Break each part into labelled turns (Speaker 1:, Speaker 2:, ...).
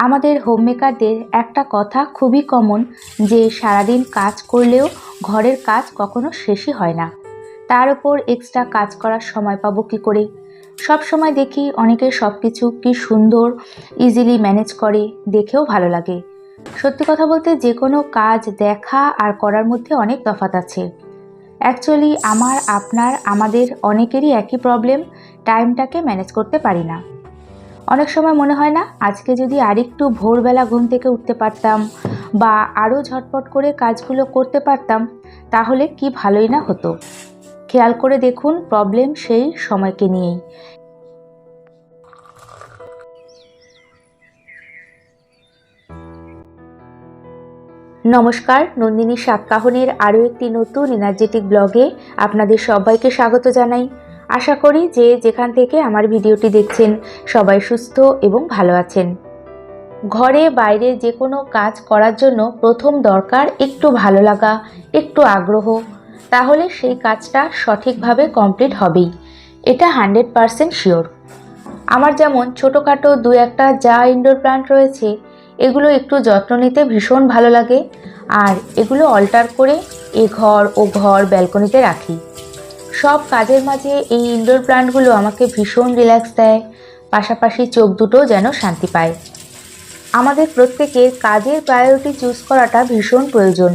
Speaker 1: আমাদের হোমমেকারদের একটা কথা খুবই কমন যে সারাদিন কাজ করলেও ঘরের কাজ কখনো শেষই হয় না। তার উপর এক্সট্রা কাজ করার সময় পাবো কী করে? সব সময় দেখি অনেকে সব কিছু কী সুন্দর ইজিলি ম্যানেজ করে, দেখেও ভালো লাগে। সত্যি কথা বলতে যে কোনো কাজ দেখা আর করার মধ্যে অনেক তফাৎ আছে। অ্যাকচুয়ালি আমাদের অনেকেরই একই প্রবলেম, টাইমটাকে ম্যানেজ করতে পারি না। অনেক সময় মনে হয় না আজকে যদি আরেকটু ভোরবেলা ঘুম থেকে উঠতে পারতাম বা আরও ঝটপট করে কাজগুলো করতে পারতাম, তাহলে কি ভালোই না হতো। খেয়াল করে দেখুন, প্রবলেম সেই সময়কে নিয়েই। নমস্কার, নন্দিনী সাতকাহনের আরও একটি নতুন এনার্জেটিক ব্লগে আপনাদের সবাইকে স্বাগত জানাই। আশা করি যে যেখান থেকে আমার ভিডিওটি দেখছেন সবাই সুস্থ এবং ভালো আছেন। ঘরে বাইরে যে কোনো কাজ করার জন্য প্রথম দরকার একটু ভালো লাগা, একটু আগ্রহ, তাহলে সেই কাজটা সঠিকভাবে কমপ্লিট হবেই, এটা 100% শিওর। আমার যেমন ছোটোখাটো দু একটা যা ইনডোর প্লান্ট রয়েছে, এগুলো একটু যত্ন নিতে ভীষণ ভালো লাগে, আর এগুলো অল্টার করে এ ঘর ও ঘর ব্যালকনিতে রাখি। সব কাজের মাঝে এই ইনডোর প্লান্টগুলো আমাকে ভীষণ রিল্যাক্স দেয়, পাশাপাশি চোখ দুটো যেন শান্তি পায়। আমাদের প্রত্যেকের কাজের প্রায়োরিটি চুজ করাটা ভীষণ প্রয়োজন।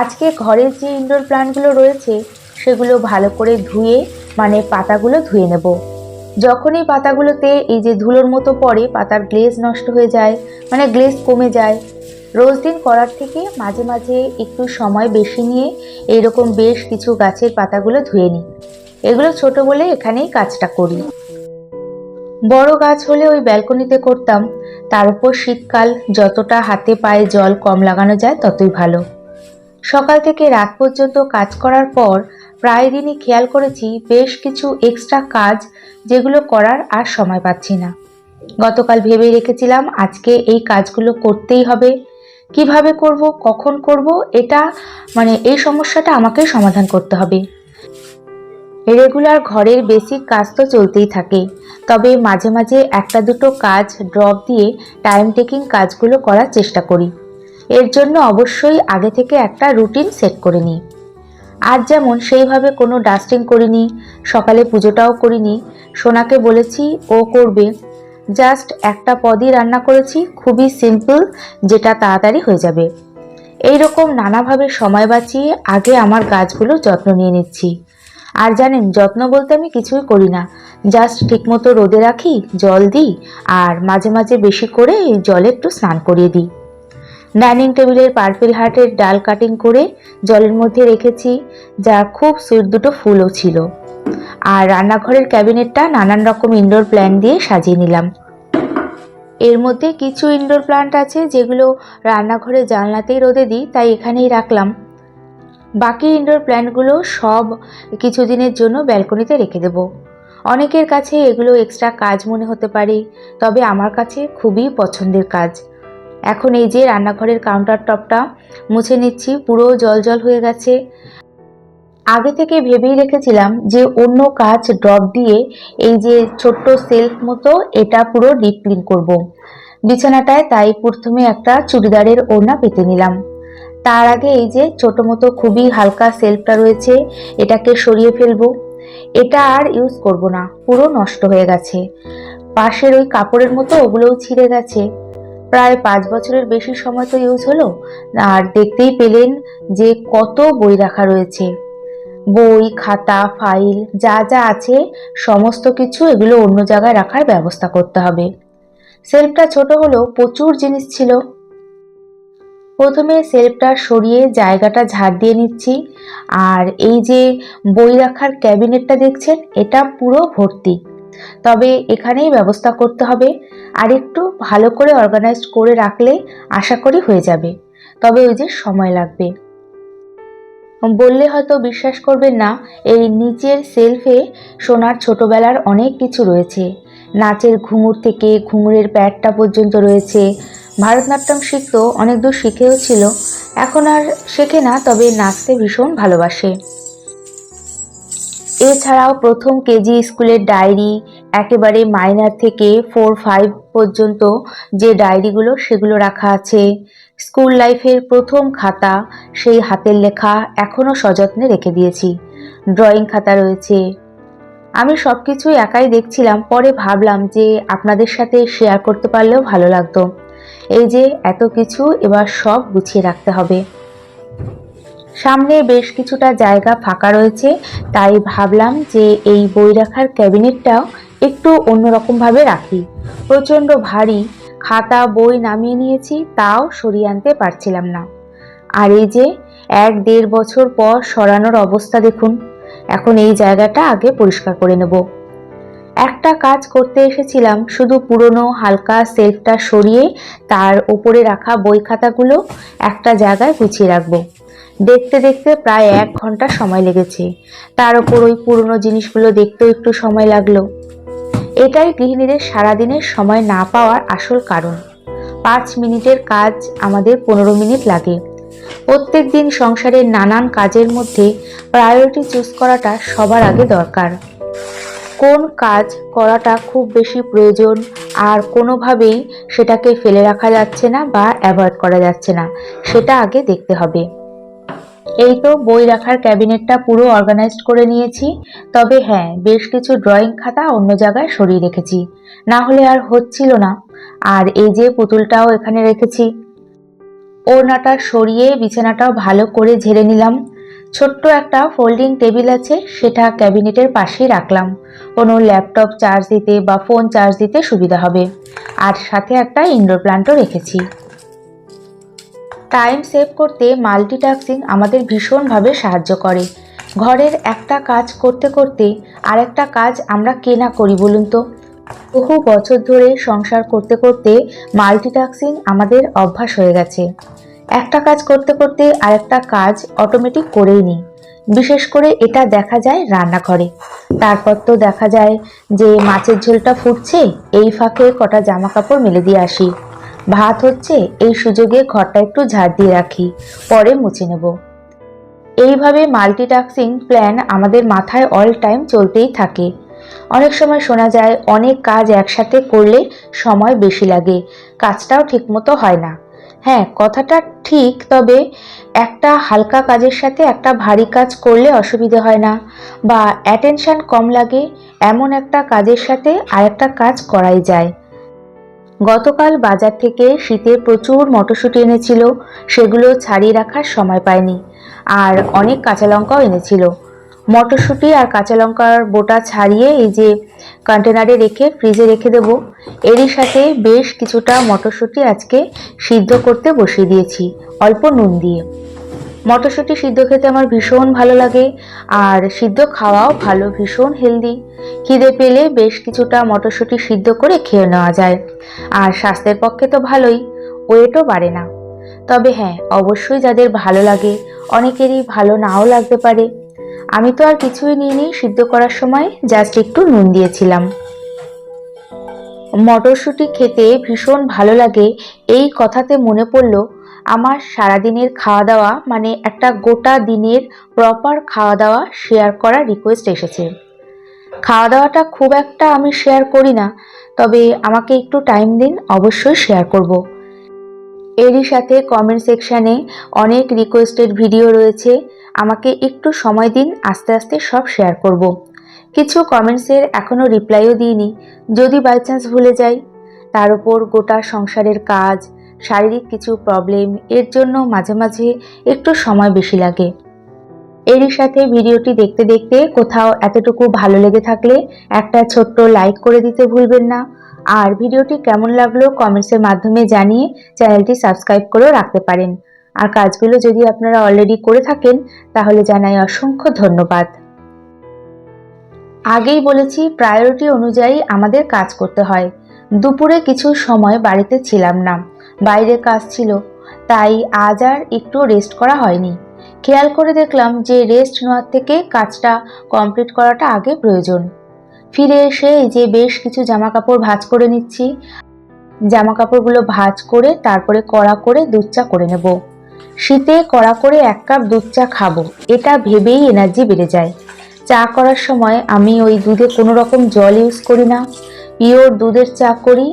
Speaker 1: আজকে ঘরের যে ইনডোর প্লান্টগুলো রয়েছে সেগুলো ভালো করে ধুয়ে, পাতাগুলো ধুয়ে নেব। যখনই পাতাগুলোতে এই যে ধুলোর মতো পড়ে, পাতার গ্লেজ নষ্ট হয়ে যায়, গ্লেজ কমে যায়। রোজ দিন করার থেকে মাঝে মাঝে একটু সময় বেশি নিয়ে এইরকম বেশ কিছু গাছের পাতাগুলো ধুয়ে নিই। এগুলো ছোট বলে এখানেই কাজটা করি। বড় গাছ হলে ওই ব্যালকনিতে করতাম, তার উপর শীতকাল, যতটা হাতে পায়ে জল কম লাগানো যায় ততই ভালো। সকাল থেকে রাত পর্যন্ত কাজ করার পর প্রায় দিনই খেয়াল করেছি বেশ কিছু এক্সট্রা কাজ যেগুলো করার আর সময় পাচ্ছি না। গতকাল ভেবে রেখেছিলাম আজকে এই কাজগুলো করতেই হবে। কিভাবে করব, কখন করব, এটা এই সমস্যাটা আমাকেই সমাধান করতে হবে। রেগুলার ঘরের বেসিক কাজ তো চলতেই থাকে, তবে মাঝে মাঝে একটা দুটো কাজ ড্রপ দিয়ে টাইম টেকিং কাজগুলো করার চেষ্টা করি। এর জন্য অবশ্যই আগে থেকে একটা রুটিন সেট করে নিই। আজ যেমন সেইভাবে কোনো ডাস্টিং করিনি, সকালে পুজোটাও করিনি। সোনাকে বলেছি ও করবে, জাস্ট একটা পদই রান্না করেছি, খুবই সিম্পল, যেটা তাড়াতাড়ি হয়ে যাবে। এইরকম নানাভাবে সময় বাঁচিয়ে আগে আমার গাছগুলো যত্ন নিয়ে নিচ্ছি। আর জানেন, যত্ন বলতে আমি কিছুই করি না, জাস্ট ঠিকমতো রোদে রাখি, জল দিই, আর মাঝে মাঝে বেশি করে এই জলে একটু স্নান করিয়ে দিই। ডাইনিং টেবিলের পার্পেল হার্টের ডাল কাটিং করে জলের মধ্যে রেখেছি, যার খুব সুইট দুটো ফুলও ছিল। আর রান্নাঘরের ক্যাবিনেটটা নানান রকম ইনডোর প্ল্যান্ট দিয়ে সাজিয়ে নিলাম। এর মধ্যে কিছু ইনডোর প্লান্ট আছে যেগুলো রান্নাঘরে জানলাতেই রোদে দিই, তাই এখানেই রাখলাম। বাকি ইনডোর প্ল্যান্টগুলো সব কিছুদিনের জন্য ব্যালকনিতে রেখে দেব। অনেকের কাছে এগুলো এক্সট্রা কাজ মনে হতে পারে, তবে আমার কাছে খুবই পছন্দের কাজ। এখন এই যে রান্নাঘরের কাউন্টার টপটা মুছে নিচ্ছি, পুরো জল জল হয়ে গেছে। আগে থেকে ভেবেই রেখেছিলাম যে অন্য কাজ ড্রপ দিয়ে এই যে ছোট্ট সেলফ মতো এটা পুরো ডিপ ক্লিন করবো। বিছানাটায় তাই প্রথমে একটা চুড়িদারের ওড়না পেতে নিলাম। তার আগে এই যে ছোট মতো খুবই হালকা সেলফটা রয়েছে, এটাকে সরিয়ে ফেলবো। এটা আর ইউজ করব না, পুরো নষ্ট হয়ে গেছে। পাশের ওই কাপড়ের মতো ওগুলোও ছিঁড়ে গেছে। প্রায় 5 বছরের বেশি সময় তো ইউজ হলো। আর দেখতেই পেলেন যে কত বই রাখা রয়েছে, বই, খাতা, ফাইল, যা যা আছে সমস্ত কিছু এগুলো অন্য জায়গায় রাখার ব্যবস্থা করতে হবে। সেলফটা ছোট হলেও প্রচুর জিনিস ছিল। প্রথমে সেলফটা সরিয়ে জায়গাটা ঝাড় দিয়ে নিচ্ছি। আর এই যে বই রাখার ক্যাবিনেটটা দেখছেন, এটা পুরো ভর্তি, তবে এখানেই ব্যবস্থা করতে হবে। আর একটু ভালো করে অর্গানাইজড করে রাখলে আশা করি হয়ে যাবে, তবে ওই যে সময় লাগবে। বললে হয়তো বিশ্বাস করবেন না, এই নিচের সেলফে সোনার ছোটবেলার অনেক কিছু রয়েছে। নাচের ঘুঙুর থেকে ঘুঙুরের প্যাডটা পর্যন্ত রয়েছে। ভারতনাট্যম শিখতো, অনেক দূর শিখেও ছিল, এখন আর শেখে না, তবে নাচতে ভীষণ ভালোবাসে। এছাড়াও প্রথম কেজি স্কুলের ডায়েরি, একেবারে মাইনার থেকে 4-5 পর্যন্ত যে ডায়েরিগুলো সেগুলো রাখা আছে। স্কুল লাইফের প্রথম খাতা, সেই হাতের লেখা এখনও সযত্নে রেখে দিয়েছি। ড্রয়িং খাতা রয়েছে। আমি সব কিছুই একাই দেখছিলাম, পরে ভাবলাম যে আপনাদের সাথে শেয়ার করতে পারলেও ভালো লাগতো। এই যে এত কিছু এবার সব গুছিয়ে রাখতে হবে। সামনে বেশ কিছুটা জায়গা ফাঁকা রয়েছে, তাই ভাবলাম যে এই বই রাখার ক্যাবিনেটটাও একটু অন্যরকমভাবে রাখি। প্রচণ্ড ভারী, খাতা বই নামিয়ে নিয়েছি, তাও সরিয়ে আনতে পারছিলাম না। আর এই যে 1-1.5 বছর পর সরানোর অবস্থা দেখুন। এখন এই জায়গাটা আগে পরিষ্কার করে নেব। একটা কাজ করতে এসেছিলাম, শুধু পুরনো হালকা সেলফটা সরিয়ে তার উপরে রাখা বই খাতাগুলো একটা জায়গায় গুছিয়ে রাখবো। দেখতে দেখতে প্রায় 1 ঘন্টা সময় লেগেছে। তার উপর ওই পুরনো জিনিসগুলো দেখতেও একটু সময় লাগলো। এটাই গৃহিণীদের সারাদিনের সময় না পাওয়ার আসল কারণ। 5 মিনিটের কাজ আমাদের 15 মিনিট লাগে। প্রত্যেক দিন সংসারের নানান কাজের মধ্যে প্রায়োরিটি চুজ করাটা সবার আগে দরকার। কোন কাজ করাটা খুব বেশি প্রয়োজন আর কোনোভাবেই সেটাকে ফেলে রাখা যাচ্ছে না বা অ্যাভয়েড করা যাচ্ছে না, সেটা আগে দেখতে হবে। এই তো বই রাখার ক্যাবিনেটটা পুরো অর্গানাইজড করে নিয়েছি। তবে হ্যাঁ, বেশ কিছু ড্রয়িং খাতা অন্য জায়গায় সরিয়ে রেখেছি, না হলে আর হচ্ছিল না। আর এই যে পুতুলটাও এখানে রেখেছি। ওড়নাটা সরিয়ে বিছানাটাও ভালো করে ঝেড়ে নিলাম। ছোট্ট একটা ফোল্ডিং টেবিল আছে, সেটা ক্যাবিনেটের পাশেই রাখলাম। কোনো ল্যাপটপ চার্জ দিতে বা ফোন চার্জ দিতে সুবিধা হবে। আর সাথে একটা ইনডোর প্ল্যান্টও রেখেছি। টাইম সেভ করতে মাল্টিটাস্কিং আমাদের ভীষণভাবে সাহায্য করে। ঘরের একটা কাজ করতে করতে আরেকটা কাজ আমরা কে না করি বলুন তো। বহু বছর ধরে সংসার করতে করতে মাল্টিটাস্কিং আমাদের অভ্যাস হয়ে গেছে। একটা কাজ করতে করতে আরেকটা কাজ অটোমেটিক করেই নিই। বিশেষ করে এটা দেখা যায় রান্নাঘরে। তারপর তো দেখা যায় যে মাছের ঝোলটা ফুটছে, এই ফাঁকে কটা জামা কাপড় মেলে দিয়ে আসি। ভাত হচ্ছে, এই সুযোগে ঘরটা একটু ঝাড় দিয়ে রাখি, পরে মুছে নেব। এইভাবে মাল্টিটাস্কিং প্ল্যান আমাদের মাথায় অল টাইম চলতেই থাকে। অনেক সময় শোনা যায় অনেক কাজ একসাথে করলে সময় বেশি লাগে, কাজটাও ঠিকমতো হয় না। হ্যাঁ, কথাটা ঠিক, তবে একটা হালকা কাজের সাথে একটা ভারী কাজ করলে অসুবিধে হয় না, বা অ্যাটেনশন কম লাগে, এমন একটা কাজের সাথে আরেকটা কাজ করাই যায়। গতকাল বাজার থেকে শীতের প্রচুর মটরশুঁটি এনেছিল, সেগুলো ছাড়িয়ে রাখার সময় পাইনি। আর অনেক কাঁচা লঙ্কাও এনেছিল। মটরশুঁটি আর কাঁচা লঙ্কার বোটা ছাড়িয়ে এই যে কন্টেনারে রেখে ফ্রিজে রেখে দেব। এরই সাথে বেশ কিছুটা মটরশুঁটি আজকে সিদ্ধ করতে বসিয়ে দিয়েছি, অল্প নুন দিয়ে। মটরশুঁটি সিদ্ধ খেতে আমার ভীষণ ভালো লাগে, আর সিদ্ধ খাওয়াও ভালো, ভীষণ হেলদি। খিদে পেলে বেশ কিছুটা মটরশুঁটি সিদ্ধ করে খেয়ে নেওয়া যায়, আর স্বাস্থ্যের পক্ষে তো ভালোই, ওয়েটও বাড়ে না। তবে হ্যাঁ, অবশ্যই যাদের ভালো লাগে, অনেকেরই ভালো নাও লাগতে পারে। আমি তো আর কিছুই নিইনি, সিদ্ধ করার সময় জাস্ট একটু নুন দিয়েছিলাম। মটরশুঁটি খেতে ভীষণ ভালো লাগে, এই কথাতে মনে পড়ল আমার সারাদিনের খাওয়া দাওয়া, মানে একটা গোটা দিনের প্রপার খাওয়া দাওয়া শেয়ার করার রিকোয়েস্ট এসেছে। খাওয়া দাওয়াটা খুব একটা আমি শেয়ার করি না, তবে আমাকে একটু টাইম দিন, অবশ্যই শেয়ার করব। এরই সাথে কমেন্ট সেকশানে অনেক রিকোয়েস্টেড ভিডিও রয়েছে, আমাকে একটু সময় দিন, আস্তে আস্তে সব শেয়ার করব। কিছু কমেন্টসের এখনও রিপ্লাইও দিইনি, যদি বাই চান্স ভুলে যাই। তার উপর গোটা সংসারের কাজ, শারীরিক কিছু প্রবলেম, এর জন্য মাঝে মাঝে একটু সময় বেশি লাগে। এরই সাথে ভিডিওটি দেখতে দেখতে কোথাও এতটুকু ভালো লেগে থাকলে একটা ছোট্ট লাইক করে দিতে ভুলবেন না। আর ভিডিওটি কেমন লাগলো কমেন্টসের মাধ্যমে জানিয়ে চ্যানেলটি সাবস্ক্রাইব করেও রাখতে পারেন। আর কাজগুলো যদি আপনারা অলরেডি করে থাকেন তাহলে জানাই অসংখ্য ধন্যবাদ। আগেই বলেছি, প্রায়োরিটি অনুযায়ী আমাদের কাজ করতে হয়। দুপুরে কিছু সময় বাড়িতে ছিলাম না, বাইরে কাজ ছিল, তাই আজ আর একটু রেস্ট করা হয়নি। খেয়াল করে দেখলাম যে রেস্ট নেওয়ার থেকে কাজটা কমপ্লিট করাটা আগে প্রয়োজন। ফিরে এসে এই যে বেশ কিছু জামা কাপড় ভাঁজ করে নিচ্ছি। জামা কাপড়গুলো ভাঁজ করে তারপরে কড়া করে দুধ চা করে নেব। শীতে কড়া করে 1 কাপ দুধ চা খাবো, এটা ভেবেই এনার্জি বেড়ে যায়। চা করার সময় আমি ওই দুধে কোনো রকম জল ইউজ করি না, পিওর দুধের চা করি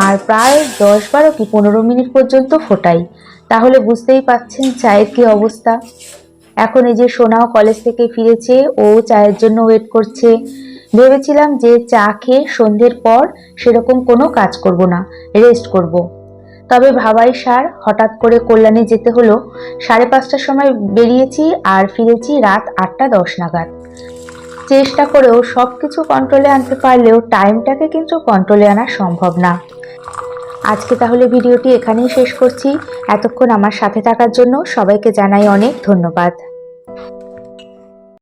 Speaker 1: আর প্রায় 10-12 কি 15 মিনিট পর্যন্ত ফোটাই। তাহলে বুঝতেই পাচ্ছেন চায়ের কি অবস্থা। এখন এই যে সোনাও কলেজ থেকে ফিরেছে, ও চায়ের জন্য ওয়েট করছে। ভেবেছিলাম যে চা খেয়ে সন্ধ্যের পর সেরকম কোনো কাজ করব না, রেস্ট করব। তবে ভাবাই সার, হঠাৎ করে কল্যাণী যেতে হলো। 5:30টার সময় বেরিয়েছি আর ফিরেছি রাত 8টা 10 নাগাদ। চেষ্টা করেও সবকিছু কন্ট্রোলে আনতে পারলেও টাইমটাকে কিন্তু কন্ট্রোলে আনা সম্ভব না। আজকে তাহলে ভিডিওটি এখানেই শেষ করছি। এতক্ষণ আমার সাথে থাকার জন্য সবাইকে জানাই অনেক ধন্যবাদ।